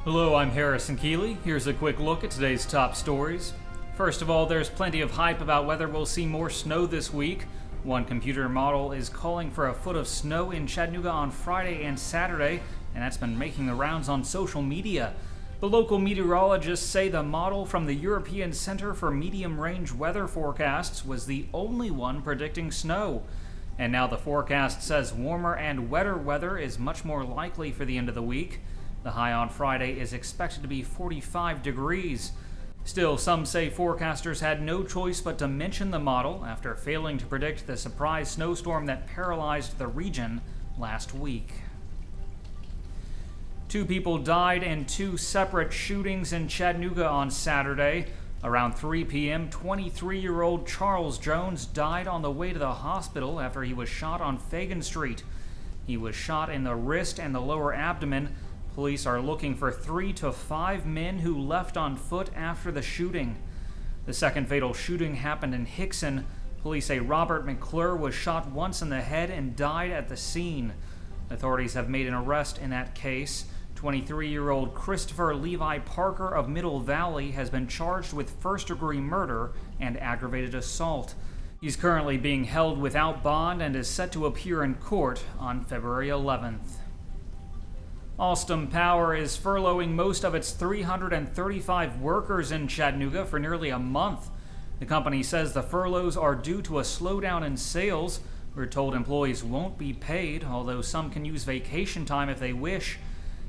Hello, I'm Harrison Keeley. Here's a quick look at today's top stories. First of all, there's plenty of hype about whether we'll see more snow this week. One computer model is calling for a foot of snow in Chattanooga on Friday and Saturday, and that's been making the rounds on social media. The local meteorologists say the model from the European Center for Medium-Range Weather Forecasts was the only one predicting snow. And now the forecast says warmer and wetter weather is much more likely for the end of the week. The high on Friday is expected to be 45 degrees. Still, some say forecasters had no choice but to mention the model after failing to predict the surprise snowstorm that paralyzed the region last week. 2 people died in 2 separate shootings in Chattanooga on Saturday. Around 3 p.m., 23-year-old Charles Jones died on the way to the hospital after he was shot on Fagan Street. He was shot in the wrist and the lower abdomen. Police are looking for 3 to 5 men who left on foot after the shooting. The second fatal shooting happened in Hixson. Police say Robert McClure was shot once in the head and died at the scene. Authorities have made an arrest in that case. 23-year-old Christopher Levi Parker of Middle Valley has been charged with first-degree murder and aggravated assault. He's currently being held without bond and is set to appear in court on February 11th. Alstom Power is furloughing most of its 335 workers in Chattanooga for nearly a month. The company says the furloughs are due to a slowdown in sales. We're told employees won't be paid, although some can use vacation time if they wish.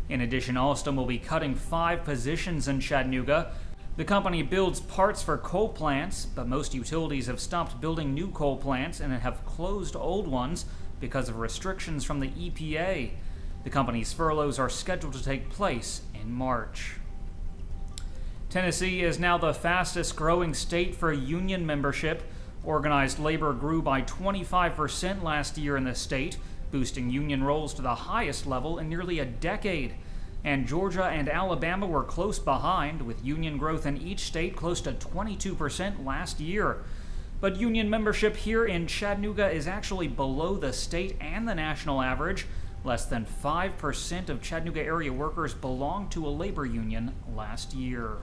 In addition, Alstom will be cutting 5 positions in Chattanooga. The company builds parts for coal plants, but most utilities have stopped building new coal plants and have closed old ones because of restrictions from the EPA. The company's furloughs are scheduled to take place in March. Tennessee is now the fastest growing state for union membership. Organized labor grew by 25% last year in the state, boosting union rolls to the highest level in nearly a decade. And Georgia and Alabama were close behind, with union growth in each state close to 22% last year. But union membership here in Chattanooga is actually below the state and the national average. Less than 5% of Chattanooga area workers belonged to a labor union last year.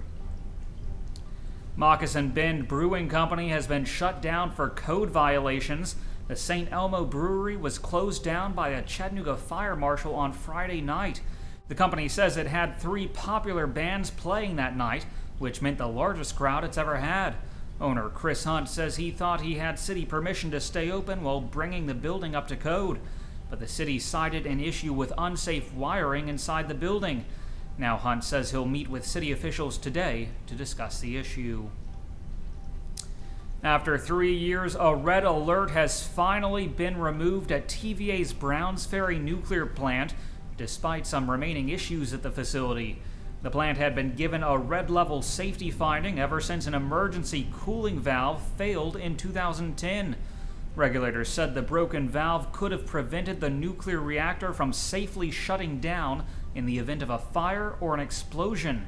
Moccasin Bend Brewing Company has been shut down for code violations. The St. Elmo Brewery was closed down by a Chattanooga fire marshal on Friday night. The company says it had 3 popular bands playing that night, which meant the largest crowd it's ever had. Owner Chris Hunt says he thought he had city permission to stay open while bringing the building up to code. But the city cited an issue with unsafe wiring inside the building. Now Hunt says he'll meet with city officials today to discuss the issue. After 3 years, a red alert has finally been removed at TVA's Browns Ferry nuclear plant, despite some remaining issues at the facility. The plant had been given a red level safety finding ever since an emergency cooling valve failed in 2010. Regulators said the broken valve could have prevented the nuclear reactor from safely shutting down in the event of a fire or an explosion.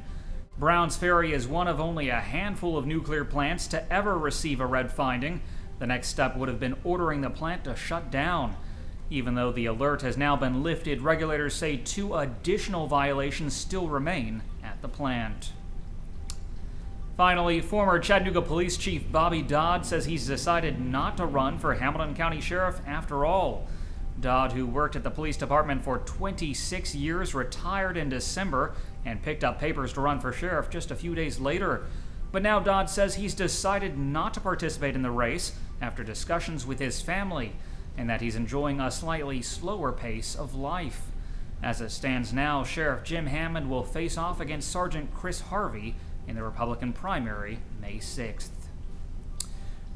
Browns Ferry is one of only a handful of nuclear plants to ever receive a red finding. The next step would have been ordering the plant to shut down. Even though the alert has now been lifted, regulators say 2 additional violations still remain at the plant. Finally, former Chattanooga Police Chief Bobby Dodd says he's decided not to run for Hamilton County Sheriff after all. Dodd, who worked at the police department for 26 years, retired in December and picked up papers to run for sheriff just a few days later. But now Dodd says he's decided not to participate in the race after discussions with his family, and that he's enjoying a slightly slower pace of life. As it stands now, Sheriff Jim Hammond will face off against Sergeant Chris Harvey in the Republican primary May 6th.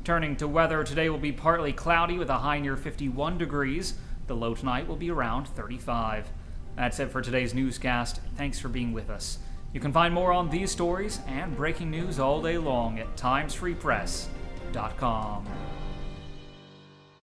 Turning to weather, today will be partly cloudy with a high near 51 degrees. The low tonight will be around 35. That's it for today's newscast. Thanks for being with us. You can find more on these stories and breaking news all day long at timesfreepress.com.